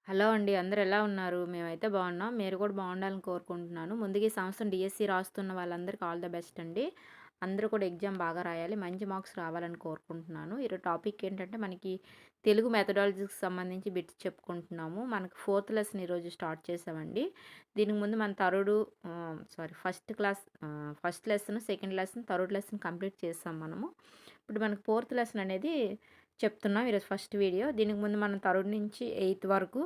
Hello అండి. అందరూ ఎలా ఉన్నారు? మేమైతే బాగున్నాం. మీరు కూడా బాగుండాలని కోరుకుంటున్నాను. ముందుగా ఈ సంవత్సరం డీఎస్సీ రాస్తున్న వాళ్ళందరికీ ఆల్ ద బెస్ట్ అండి. అందరూ కూడా ఎగ్జామ్ బాగా రాయాలి. మంచి మార్క్స్ రావాలని కోరుకుంటున్నాను. ఈరోజు టాపిక్ ఏంటంటే మనకి తెలుగు మెథడాలజీకి సంబంధించి బిట్స్ చెప్పుకుంటున్నాము. మనకు ఫోర్త్ లెసన్ ఈరోజు స్టార్ట్ చేసామండి. దీనికి ముందు మన first lesson, second lesson, third lesson complete చేసాం మనము. ఇప్పుడు మనకు ఫోర్త్ లెసన్ అనేది చెప్తున్నాం. ఈరోజు ఫస్ట్ వీడియో. దీనికి ముందు మనం థర్డ్ నుంచి ఎయిత్ వరకు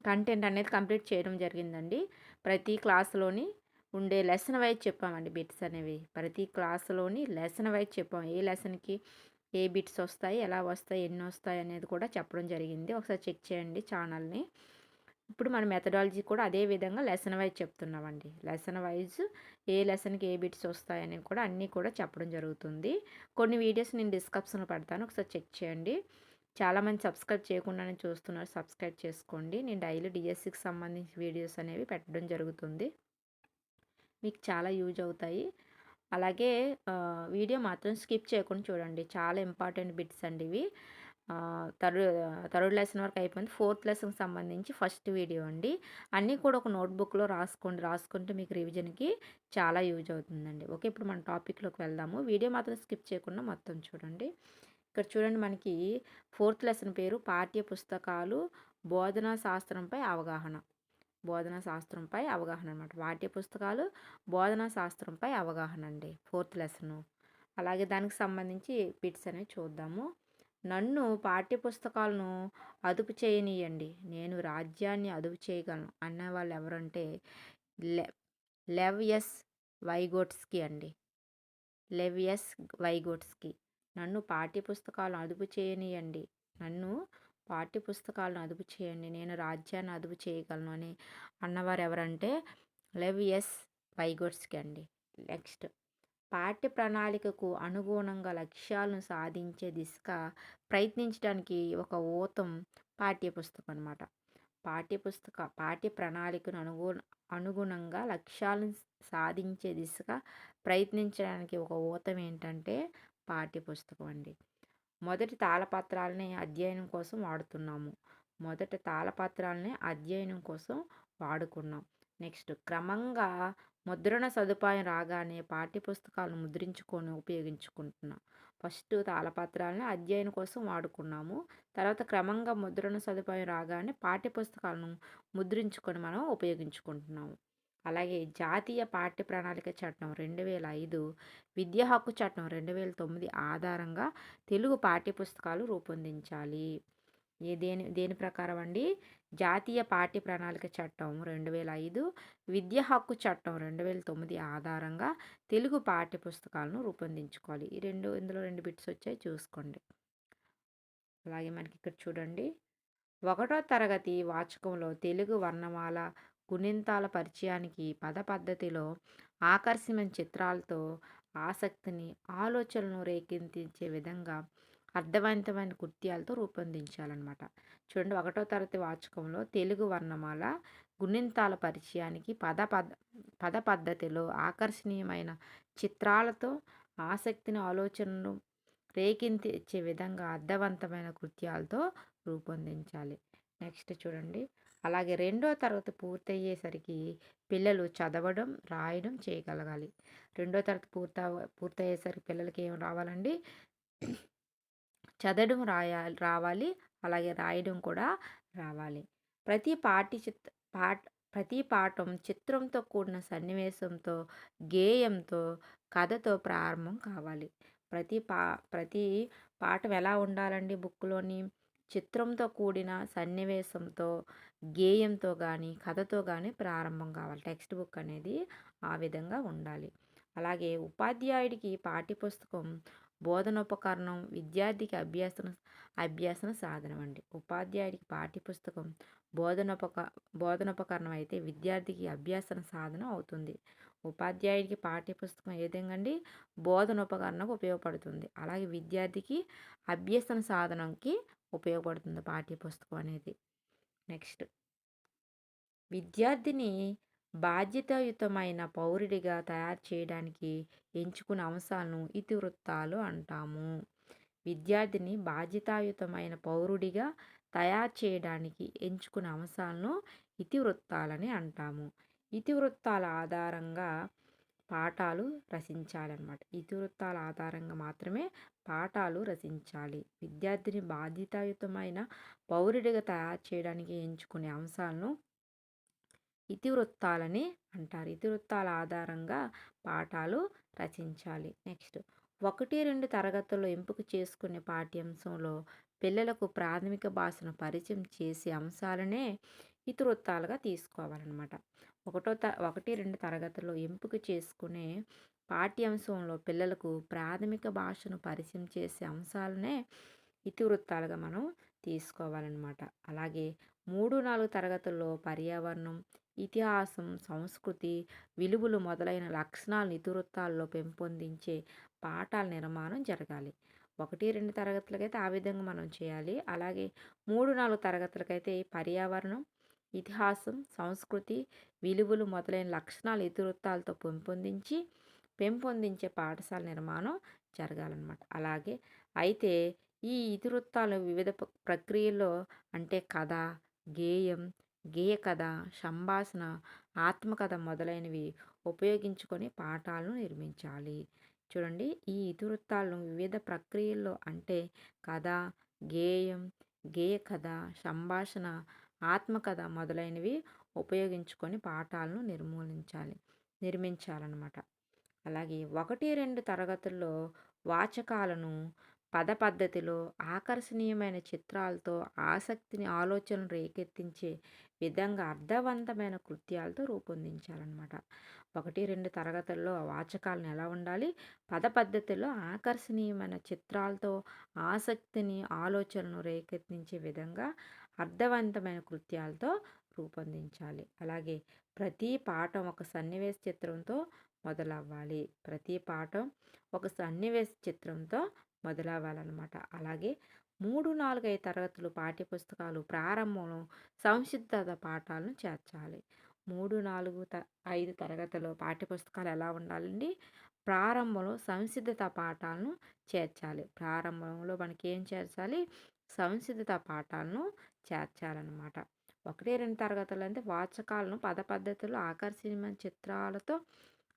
కంటెంట్ అనేది కంప్లీట్ చేయడం జరిగిందండి. ప్రతి క్లాస్‌లోని ఉండే లెసన్ వైజ్ చెప్పామండి బిట్స్ అనేవి. ప్రతి క్లాస్‌లోని లెసన్ వైజ్ చెప్పాం. ఏ లెసన్‌కి ఏ బిట్స్ వస్తాయి, ఎలా వస్తాయి, ఎన్నొస్తాయి అనేది కూడా చెప్పడం జరిగింది. ఒకసారి చెక్ చేయండి ఛానల్‌ని. ఇప్పుడు మన మెథడాలజీ కూడా అదే విధంగా లెసన్ వైజ్ చెప్తున్నామండి. లెసన్ వైజ్ ఏ లెసన్‌కి ఏ బిట్స్ వస్తాయని కూడా అన్నీ కూడా చెప్పడం జరుగుతుంది. కొన్ని వీడియోస్ నేను డిస్క్రిప్షన్‌లో పెడతాను. ఒకసారి చెక్ చేయండి. చాలామంది సబ్స్క్రైబ్ చేయకుండానే చూస్తున్నారు. సబ్స్క్రైబ్ చేసుకోండి. నేను డైలీ డిఎస్సికి సంబంధించి వీడియోస్ అనేవి పెట్టడం జరుగుతుంది. మీకు చాలా యూజ్ అవుతాయి. అలాగే వీడియో మాత్రం స్కిప్ చేయకుండా చూడండి. చాలా ఇంపార్టెంట్ బిట్స్ అండి ఇవి. థర్డ్ లెసన్ వరకు అయిపోయింది. ఫోర్త్ లెసన్‌కి సంబంధించి ఫస్ట్ వీడియో అండి. అన్నీ కూడా ఒక నోట్‌బుక్‌లో రాసుకోండి. రాసుకుంటే మీకు రివిజన్‌కి చాలా యూజ్ అవుతుందండి. ఓకే. ఇప్పుడు మన టాపిక్‌లోకి వెళ్దాము. వీడియో మాత్రం స్కిప్ చేయకుండా మొత్తం చూడండి. ఇక్కడ చూడండి మనకి ఫోర్త్ లెసన్ పేరు పాఠ్య పుస్తకాలు బోధనా శాస్త్రంపై అవగాహన. బోధనా శాస్త్రంపై అవగాహన అనమాట. పాఠ్య పుస్తకాలు బోధనా శాస్త్రంపై అవగాహన అండి ఫోర్త్ లెసను. అలాగే దానికి సంబంధించి బిట్స్ అనేవి చూద్దాము. నన్ను పాఠ్య పుస్తకాలను అదుపు చేయనీయండి, నేను రాజ్యాన్ని అదుపు చేయగలను అన్నవాళ్ళు ఎవరంటే లె లెవ్ ఎస్ వైగోట్స్కీ అండి. లెవ్ ఎస్ వైగోట్స్కీ. నన్ను పాఠ్యపుస్తకాలను అదుపు చేయనీయండి, నన్ను పాఠ్యపుస్తకాలను అదుపు చేయండి, నేను రాజ్యాన్ని అదుపు చేయగలను అని అన్నవారు ఎవరంటే లెవ్ ఎస్ వైగోట్స్కీ అండి. నెక్స్ట్, పాఠ్య ప్రణాళికకు అనుగుణంగా లక్ష్యాలను సాధించే దిశగా ప్రయత్నించడానికి ఒక ఊతం పాఠ్యపుస్తకం అనమాట. పాఠ్య ప్రణాళికను అనుగుణంగా లక్ష్యాలను సాధించే దిశగా ప్రయత్నించడానికి ఒక ఊతం ఏంటంటే పాఠ్యపుస్తకం అండి. మొదటి తాళపత్రాలని అధ్యయనం కోసం వాడుతున్నాము. మొదట తాళపత్రాలని అధ్యయనం కోసం వాడుకున్నాం. నెక్స్ట్, క్రమంగా ముద్రణ సదుపాయం రాగానే పాఠ్యపుస్తకాలను ముద్రించుకొని ఉపయోగించుకుంటున్నాం. ఫస్ట్ తాళపత్రాలని అధ్యయనం కోసం వాడుకున్నాము. తర్వాత క్రమంగా ముద్రణ సదుపాయం రాగానే పాఠ్యపుస్తకాలను ముద్రించుకొని మనం ఉపయోగించుకుంటున్నాము. అలాగే జాతీయ పాఠ్య ప్రణాళిక చట్టం 2005, విద్యా హక్కు చట్టం 2009 ఆధారంగా తెలుగు పాఠ్యపుస్తకాలు రూపొందించాలి. దేని ప్రకారం అండి? జాతీయ పాఠ్య ప్రణాళిక చట్టం 2005, విద్యా హక్కు చట్టం 2009 ఆధారంగా తెలుగు పాఠ్యపుస్తకాలను రూపొందించుకోవాలి. ఇందులో రెండు బిట్స్ వచ్చాయి, చూసుకోండి. అలాగే మనకి ఇక్కడ చూడండి, 1వ తరగతి వాచకంలో తెలుగు వర్ణమాల గుణింతాల పరిచయానికి పద పద్ధతిలో ఆకర్షణీయమైన చిత్రాలతో ఆసక్తిని, ఆలోచనలను రేకెత్తించే విధంగా అర్థవంతమైన కృత్యాలతో రూపొందించాలన్నమాట. చూడండి, 1వ తరగతి వాచకంలో తెలుగు వర్ణమాల గుణింతాల పరిచయానికి పద పద్ధతిలో ఆకర్షణీయమైన చిత్రాలతో ఆసక్తిని, ఆలోచనను రేకెత్తించే విధంగా అర్థవంతమైన కృత్యాలతో రూపొందించాలి. నెక్స్ట్ చూడండి, అలాగే 2వ తరగతి పూర్తయ్యేసరికి పిల్లలు చదవడం, రాయడం చేయగలగాలి. 2వ తరగతి పూర్తయ్యేసరికి పిల్లలకి ఏం రావాలండి? చదవడం రావాలి. అలాగే రాయడం కూడా రావాలి. ప్రతి పాఠ్య చిత్ పాఠ ప్రతి పాఠం చిత్రంతో కూడిన సన్నివేశంతో, గేయంతో, కథతో ప్రారంభం కావాలి. ప్రతి పాఠం ఎలా ఉండాలండి బుక్‌లోని? చిత్రంతో కూడిన సన్నివేశంతో, గేయంతో కానీ, కథతో కానీ ప్రారంభం కావాలి. టెక్స్ట్ బుక్ అనేది ఆ విధంగా ఉండాలి. అలాగే ఉపాధ్యాయుడికి పాఠ్యపుస్తకం బోధనోపకరణం, విద్యార్థికి అభ్యాసన సాధనం అండి. ఉపాధ్యాయుడికి పాఠ్యపుస్తకం బోధనోపకరణం అయితే విద్యార్థికి అభ్యాసన సాధనం అవుతుంది. ఉపాధ్యాయుడికి పాఠ్యపుస్తకం ఏ విధంగా అండి? బోధనోపకరణకు ఉపయోగపడుతుంది. అలాగే విద్యార్థికి అభ్యసన సాధనంకి ఉపయోగపడుతుంది పాఠ్యపుస్తకం అనేది. నెక్స్ట్, విద్యార్థిని బాధ్యతాయుతమైన పౌరుడిగా తయారు చేయడానికి ఎంచుకున్న అంశాలను ఇతివృత్తాలు అంటాము. విద్యార్థిని బాధ్యతాయుతమైన పౌరుడిగా తయారు చేయడానికి ఎంచుకునే అంశాలను ఇతివృత్తాలని అంటాము. ఇతివృత్తాల ఆధారంగా పాఠాలు రచించాలన్నమాట. ఇతివృత్తాల ఆధారంగా మాత్రమే పాఠాలు రచించాలి. విద్యార్థిని బాధ్యతాయుతమైన పౌరుడిగా తయారు చేయడానికి ఎంచుకునే అంశాలను ఇతివృత్తాలని అంటారు. ఇతివృత్తాల ఆధారంగా పాఠాలు రచించాలి. నెక్స్ట్ 1, 2 తరగతుల్లో ఎంపిక చేసుకునే పాఠ్యాంశంలో పిల్లలకు ప్రాథమిక భాషను పరిచయం చేసే అంశాలనే ఇతివృత్తాలుగా తీసుకోవాలన్నమాట. 1, 2 తరగతుల్లో ఎంపిక చేసుకునే పాఠ్యాంశంలో పిల్లలకు ప్రాథమిక భాషను పరిచయం చేసే అంశాలనే ఇతివృత్తాలుగా మనం తీసుకోవాలన్నమాట. అలాగే 3, 4 తరగతుల్లో పర్యావరణం, ఇతిహాసం, సంస్కృతి, విలువలు మొదలైన లక్షణాలను ఇతివృత్తాల్లో పెంపొందించే పాఠాల నిర్మాణం జరగాలి. 1, 2 తరగతులకైతే ఆ విధంగా మనం చేయాలి. అలాగే 3, 4 తరగతులకైతే పర్యావరణం, ఇతిహాసం, సంస్కృతి, విలువలు మొదలైన లక్షణాలు ఇతివృత్తాలతో పెంపొందించే పాఠశాల నిర్మాణం జరగాలన్నమాట. అలాగే అయితే ఈ ఇతివృత్తాలు వివిధ ప్రక్రియల్లో అంటే కథ, గేయం, గేయ కథ, సంభాషణ, ఆత్మకథ మొదలైనవి ఉపయోగించుకొని పాఠాలను నిర్మించాలి. చూడండి, ఈ ఇతివృత్తాలను వివిధ ప్రక్రియల్లో అంటే కథ, గేయం, గేయ కథ, సంభాషణ, ఆత్మకథ మొదలైనవి ఉపయోగించుకొని పాఠాలను నిర్మించాలన్నమాట. అలాగే 1, 2 తరగతుల్లో వాచకాలను పద పద్ధతిలో ఆకర్షణీయమైన చిత్రాలతో ఆసక్తిని ఆలోచనలు రేకెత్తించే విధంగా అర్థవంతమైన కృత్యాలతో రూపొందించాలన్నమాట. 1, 2 తరగతుల్లో వాచకాలను ఎలా ఉండాలి? పద పద్ధతిలో ఆకర్షణీయమైన చిత్రాలతో ఆసక్తిని ఆలోచనను రేకెత్తించే విధంగా అర్థవంతమైన కృత్యాలతో రూపొందించాలి. అలాగే ప్రతి పాఠం ఒక సన్నివేశ చిత్రంతో మొదలవ్వాలి. ప్రతి పాఠం ఒక సన్నివేశ చిత్రంతో మొదలవ్వాలన్నమాట. అలాగే 3, 4, 5 తరగతులు పాఠ్యపుస్తకాలు ప్రారంభంలో సంసిద్ధత పాఠాలను చేర్చాలి. 3, 4, 5 తరగతుల్లో పాఠ్యపుస్తకాలు ఎలా ఉండాలండి? ప్రారంభంలో సంసిద్ధత పాఠాలను చేర్చాలి. ప్రారంభంలో మనకి ఏం చేర్చాలి? సంసిద్ధత పాఠాలను చేర్చాలన్నమాట. 1, 2 తరగతులు అంటే వాచకాలను పద పద్ధతుల్లో ఆకర్షణీయమైన చిత్రాలతో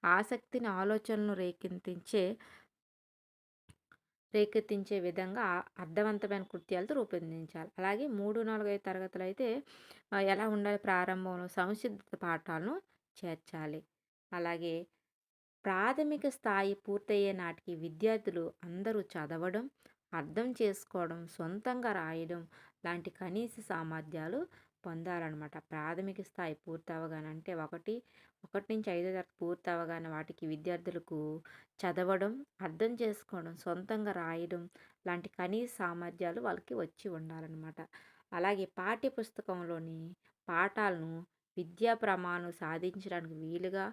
ఆసక్తిని ఆలోచనలను రేకెత్తించే విధంగా అర్థవంతమైన కృత్యాలతో రూపొందించాలి. అలాగే 3, 4, 5 తరగతులు అయితే ఎలా ఉండాలి? ప్రారంభంలో సంసిద్ధత పాఠాలను చేర్చాలి. అలాగే ప్రాథమిక స్థాయి పూర్తయ్యే నాటికి విద్యార్థులు అందరూ చదవడం, అర్థం చేసుకోవడం, సొంతంగా రాయడం లాంటి కనీస సామర్థ్యాలు పొందాలన్నమాట. ప్రాథమిక స్థాయి పూర్తి అవగానే అంటే 1 నుంచి 5 తరగతి పూర్తి అవగానే వాటికి విద్యార్థులకు చదవడం, అర్థం చేసుకోవడం, సొంతంగా రాయడం లాంటి కనీస సామర్థ్యాలు వాళ్ళకి వచ్చి ఉండాలన్నమాట. అలాగే పాఠ్యపుస్తకంలోని పాఠాలను విద్యా ప్రమాణం సాధించడానికి వీలుగా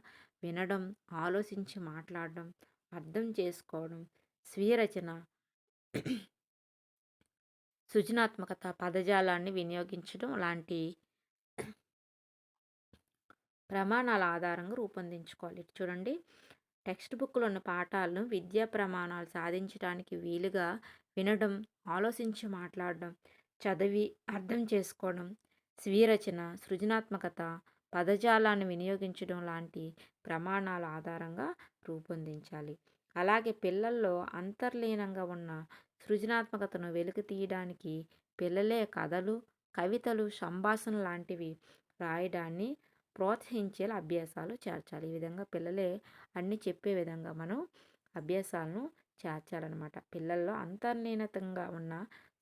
వినడం, ఆలోచించి మాట్లాడడం, అర్థం చేసుకోవడం, స్వీయ రచన, సృజనాత్మకత, పదజాలాన్ని వినియోగించడం లాంటి ప్రమాణాల ఆధారంగా రూపొందించుకోవాలి. చూడండి, టెక్స్ట్ బుక్లో ఉన్న పాఠాలను విద్యా ప్రమాణాలు సాధించడానికి వీలుగా వినడం, ఆలోచించి మాట్లాడడం, చదివి అర్థం చేసుకోవడం, స్వీయ రచన, సృజనాత్మకత, పదజాలాన్ని వినియోగించడం లాంటి ప్రమాణాల ఆధారంగా రూపొందించాలి. అలాగే పిల్లల్లో అంతర్లీనంగా ఉన్న సృజనాత్మకతను వెలికి తీయడానికి పిల్లలే కథలు, కవితలు, సంభాషణ లాంటివి రాయడాన్ని ప్రోత్సహించేలా అభ్యాసాలు చేర్చాలి. ఈ విధంగా పిల్లలే అన్నీ చెప్పే విధంగా మనం అభ్యాసాలను చేర్చాలన్నమాట. పిల్లల్లో అంతర్లీనతంగా ఉన్న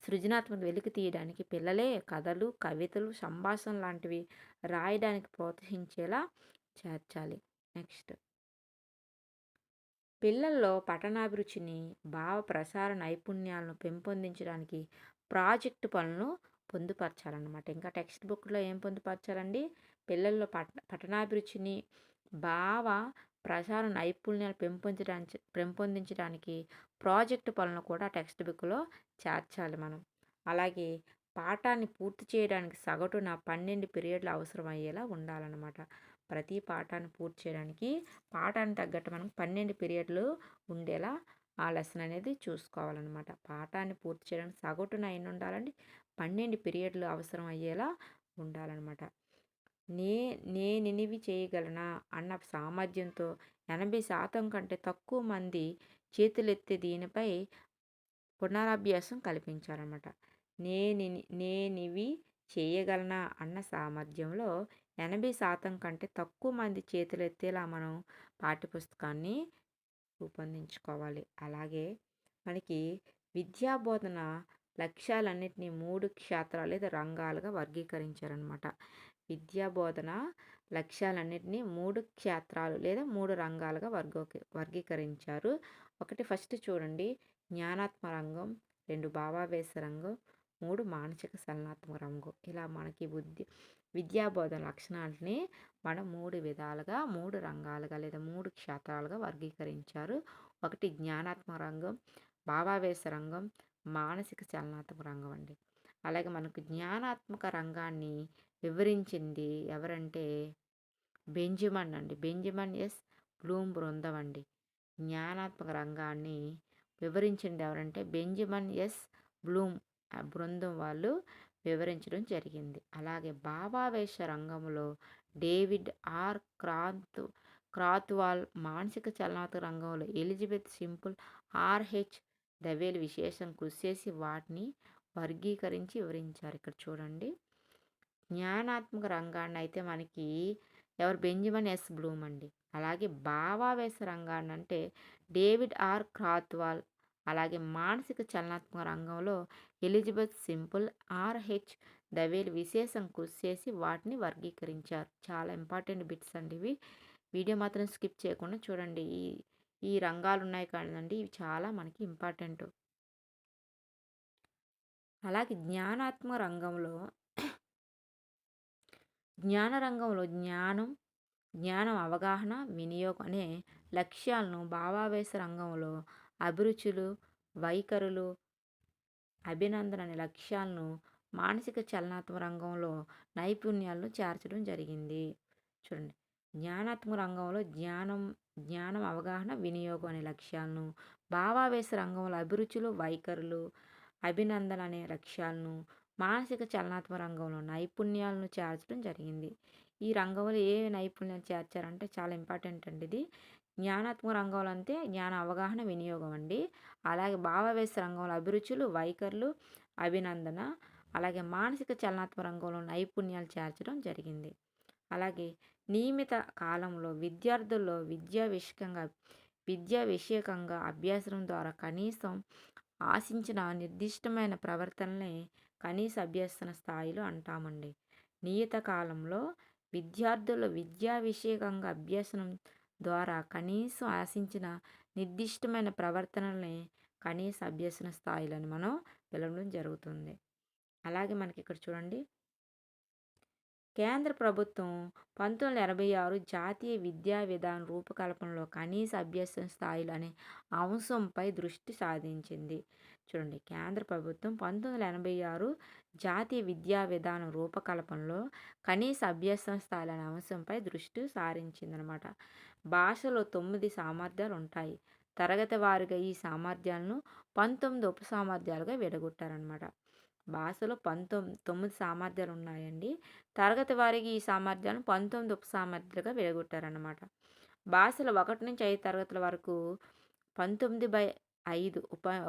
సృజనాత్మక వెలికి తీయడానికి పిల్లలే కథలు, కవితలు, సంభాషణ లాంటివి రాయడానికి ప్రోత్సహించేలా చేర్చాలి. నెక్స్ట్, పిల్లల్లో పఠనాభిరుచిని, భావ ప్రసార నైపుణ్యాలను పెంపొందించడానికి ప్రాజెక్టు పనులను పొందుపరచాలన్నమాట. ఇంకా టెక్స్ట్ బుక్లో ఏం పొందుపరచాలండి? పిల్లల్లో పఠనాభిరుచిని, భావ ప్రసార నైపుణ్యాలు పెంపొందించడానికి ప్రాజెక్టు పనులను కూడా టెక్స్ట్ బుక్లో చేర్చాలి మనం. అలాగే పాఠాన్ని పూర్తి చేయడానికి సగటున 12 పీరియడ్లు అవసరమయ్యేలా ఉండాలన్నమాట. ప్రతి పాఠాన్ని పూర్తి చేయడానికి పాఠానికి తగ్గట్టు మనం 12 పీరియడ్లు ఉండేలా ఆ లెసన్ అనేది చూసుకోవాలన్నమాట. పాఠాన్ని పూర్తి చేయడానికి సగటున ఎన్ని ఉండాలండి? 12 పీరియడ్లు అవసరం అయ్యేలా ఉండాలన్నమాట. నే నేనినివి చేయగలనా అన్న సామర్థ్యంతో 80% కంటే తక్కువ మంది చేతులెత్తే దీనిపై పునరభ్యాసం కల్పించాలన్నమాట. నేనివి చేయగలనా అన్న సామర్థ్యంలో 80% కంటే తక్కువ మంది చేతులెత్తేలా మనం పాఠ్యపుస్తకాన్ని రూపొందించుకోవాలి. అలాగే మనకి విద్యా బోధన లక్ష్యాలన్నిటిని 3 క్షేత్రాలు లేదా రంగాలుగా వర్గీకరించారనమాట. విద్యా బోధన లక్ష్యాలన్నిటిని 3 క్షేత్రాలు లేదా 3 రంగాలుగా వర్గీకరించారు. ఒకటి ఫస్ట్ చూడండి, జ్ఞానాత్మక రంగం, 2 భావావేశ రంగం, 3 మానసిక చలనాత్మక రంగం. ఇలా మనకి విద్యా బోధన లక్షణాలని మనం 3 విధాలుగా 3 రంగాలుగా లేదా 3 క్షేత్రాలుగా వర్గీకరించారు. ఒకటి జ్ఞానాత్మక రంగం, భావావేశ రంగం, మానసిక చలనాత్మక రంగం అండి. అలాగే మనకు జ్ఞానాత్మక రంగాన్ని వివరించింది ఎవరంటే బెంజమిన్ ఎస్ బ్లూమ్ బృందం అండి. జ్ఞానాత్మక రంగాన్ని వివరించింది ఎవరంటే బెంజమిన్ ఎస్ బ్లూమ్ బృందం వాళ్ళు వివరించడం జరిగింది. అలాగే భావావేశ రంగంలో డేవిడ్ ఆర్ క్రాత్వాల్, మానసిక చలనాత్మక రంగంలో ఎలిజబెత్ సింపుల్, ఆర్హెచ్ దవేల్ విశేషం కృషి చేసి వాటిని వర్గీకరించి వివరించారు. ఇక్కడ చూడండి, జ్ఞానాత్మక రంగాన్ని అయితే మనకి ఎవరు బెంజమిన్ ఎస్ బ్లూమ్ అండి. అలాగే భావావేశ రంగాన్ని అంటే డేవిడ్ ఆర్ క్రాత్వాల్. అలాగే మానసిక చలనాత్మక రంగంలో ఎలిజబెత్ సింపుల్, ఆర్హెచ్ దవేల్ విశేషం కృషి చేసి వాటిని వర్గీకరించారు. చాలా ఇంపార్టెంట్ బిట్స్ అండి ఇవి. వీడియో మాత్రం స్కిప్ చేయకుండా చూడండి. ఈ రంగాలు ఉన్నాయి కదండి, ఇవి చాలా మనకి ఇంపార్టెంట్. అలాగే జ్ఞానాత్మక రంగంలో జ్ఞానం అవగాహన వినియోగం అనే లక్ష్యాలను, భావావేశ రంగంలో అభిరుచులు, వైఖరులు, అభినందన అనే లక్ష్యాలను, మానసిక చలనాత్మక రంగంలో నైపుణ్యాలను చేర్చడం జరిగింది. చూడండి, జ్ఞానాత్మక రంగంలో జ్ఞానం అవగాహన వినియోగం అనే లక్ష్యాలను, భావావేశ రంగంలో అభిరుచులు, వైఖరులు, అభినందన అనే లక్ష్యాలను, మానసిక చలనాత్మక రంగంలో నైపుణ్యాలను చేర్చడం జరిగింది. ఈ రంగంలో ఏ నైపుణ్యాలు చేర్చారంటే చాలా ఇంపార్టెంట్ అండి ఇది. జ్ఞానాత్మక రంగంలో అంటే జ్ఞాన అవగాహన వినియోగం అండి. అలాగే భావావేశ రంగంలో అభిరుచులు, వైఖరులు, అభినందన. అలాగే మానసిక చలనాత్మక రంగంలో నైపుణ్యాలు చేర్చడం జరిగింది. అలాగే నియమిత కాలంలో విద్యార్థుల్లో విద్యా విషయకంగా అభ్యాసం ద్వారా కనీసం ఆశించిన నిర్దిష్టమైన ప్రవర్తనలే కనీస అభ్యసన స్థాయిలు అంటామండి. నియత కాలంలో విద్యార్థుల విద్యా విషయకంగా అభ్యసనం ద్వారా కనీసం ఆశించిన నిర్దిష్టమైన ప్రవర్తనల్ని కనీస అభ్యసన స్థాయిలని మనం పిలవడం జరుగుతుంది. అలాగే మనకి ఇక్కడ చూడండి, కేంద్ర ప్రభుత్వం 1986 జాతీయ విద్యా విధాన రూపకల్పనలో కనీస అభ్యసన స్థాయిలు అనే అంశంపై దృష్టి సాధించింది. చూడండి, కేంద్ర ప్రభుత్వం 1986 జాతీయ విద్యా విధానం రూపకల్పనలో కనీస అభ్యసన స్థాయిలు అనే అంశంపై దృష్టి సారించిందనమాట. భాషలో 9 సామర్థ్యాలు ఉంటాయి. తరగతి వారీగా ఈ సామర్థ్యాలను 19 ఉప సామర్థ్యాలుగా విడగొట్టారనమాట. భాషలో 9 సామర్థ్యాలు ఉన్నాయండి. తరగతి వారీగా ఈ సామర్థ్యాలను 19 ఉప సామర్థ్యాలుగా విడగొట్టారన్నమాట. భాషలో 1 నుంచి 5 తరగతుల వరకు 19/5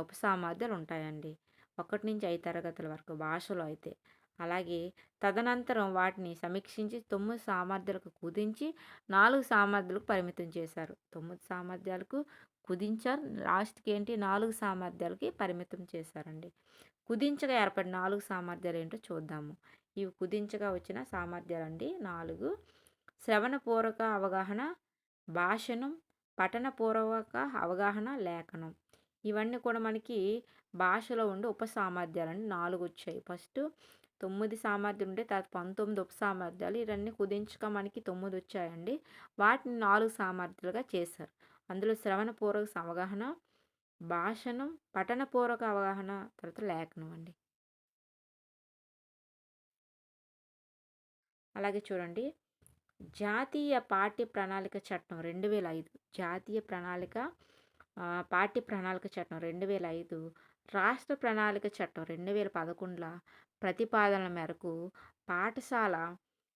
ఉప సామర్థ్యాలు ఉంటాయండి. 1 నుంచి 5 తరగతుల వరకు భాషలో అయితే. అలాగే తదనంతరం వాటిని సమీక్షించి 9 సామర్థ్యాలకు కుదించి 4 సామర్థ్యాలకు పరిమితం చేశారు. 9 సామర్థ్యాలకు కుదించారు, లాస్ట్కి ఏంటి 4 సామర్థ్యాలకి పరిమితం చేశారండి. కుదించగా ఏర్పడిన 4 సామర్థ్యాలు ఏంటో చూద్దాము. ఇవి కుదించగా వచ్చిన సామర్థ్యాలండి 4. శ్రవణపూర్వక అవగాహన, భాషణం, పఠనపూర్వక అవగాహన, లేఖనం. ఇవన్నీ కూడా మనకి భాషలో ఉండే ఉప సామర్థ్యాలండి 4 వచ్చాయి. ఫస్ట్ 9 సామర్థ్యాలు ఉంటే తర్వాత 19 ఉప సామర్థ్యాలు. ఇవన్నీ కుదించగా మనకి 9 వచ్చాయండి. వాటిని 4 సామర్థ్యాలుగా చేశారు. అందులో శ్రవణపూర్వక అవగాహన, భాషణం, పఠనపూర్వక అవగాహన, తర్వాత లేఖనం అండి. అలాగే చూడండి, జాతీయ పాఠ్య ప్రణాళిక చట్టం 2005, జాతీయ పాఠ్య ప్రణాళిక చట్టం 2005, రాష్ట్ర ప్రణాళిక చట్టం 2011 ప్రతిపాదనల మేరకు పాఠశాల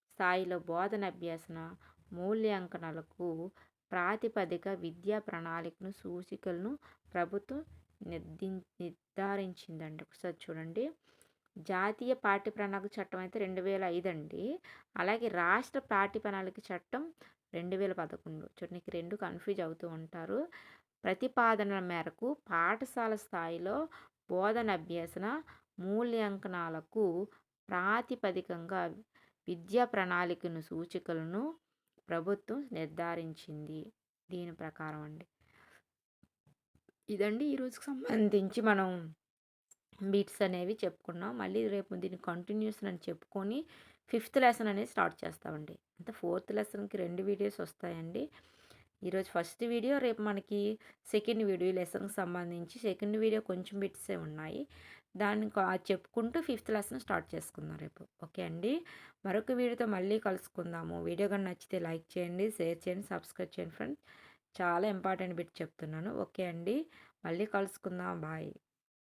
స్థాయిలో బోధన అభ్యసన మూల్యాంకనాలకు ప్రాతిపదిక విద్యా ప్రణాళికను సూచికలను ప్రభుత్వం నిర్ధారించిందండి. ఒకసారి చూడండి. జాతీయ పాఠ్య ప్రణాళిక చట్టం అయితే 2005 అండి. అలాగే రాష్ట్ర పాఠ్య ప్రణాళిక చట్టం 2011. చూడండి, 2 కన్ఫ్యూజ్ అవుతూ ఉంటారు. ప్రతిపాదనల మేరకు పాఠశాల స్థాయిలో బోధన అభ్యసన మూల్యాంకనాలకు ప్రాతిపదికంగా విద్యా ప్రణాళికను సూచికలను ప్రభుత్వం నిర్ధారించింది. దీని ప్రకారం అండి. ఇదండి ఈరోజుకి సంబంధించి మనం బిట్స్ అనేవి చెప్పుకున్నాం. మళ్ళీ రేపు దీన్ని కంటిన్యూషన్ అని చెప్పుకొని 5th లెసన్ అనేది స్టార్ట్ చేస్తామండి. అంటే 4th లెసన్‌కి 2 వీడియోస్ వస్తాయండి. ఈరోజు ఫస్ట్ వీడియో, రేపు మనకి సెకండ్ వీడియో. ఈ లెసన్‌కి సంబంధించి సెకండ్ వీడియో కొంచెం బిట్సే ఉన్నాయి. దాన్ని చెప్పుకుంటూ 5th లెసన్ స్టార్ట్ చేసుకుందాం రేపు. ఓకే అండి. మరొక వీడియోతో మళ్ళీ కలుసుకుందాము. వీడియో గాని నచ్చితే లైక్ చేయండి, షేర్ చేయండి, సబ్స్క్రైబ్ చేయండి ఫ్రెండ్స్. చాలా ఇంపార్టెంట్ బిట్ చెప్తున్నాను. ఓకే అండి. మళ్ళీ కలుసుకుందాం. బాయ్.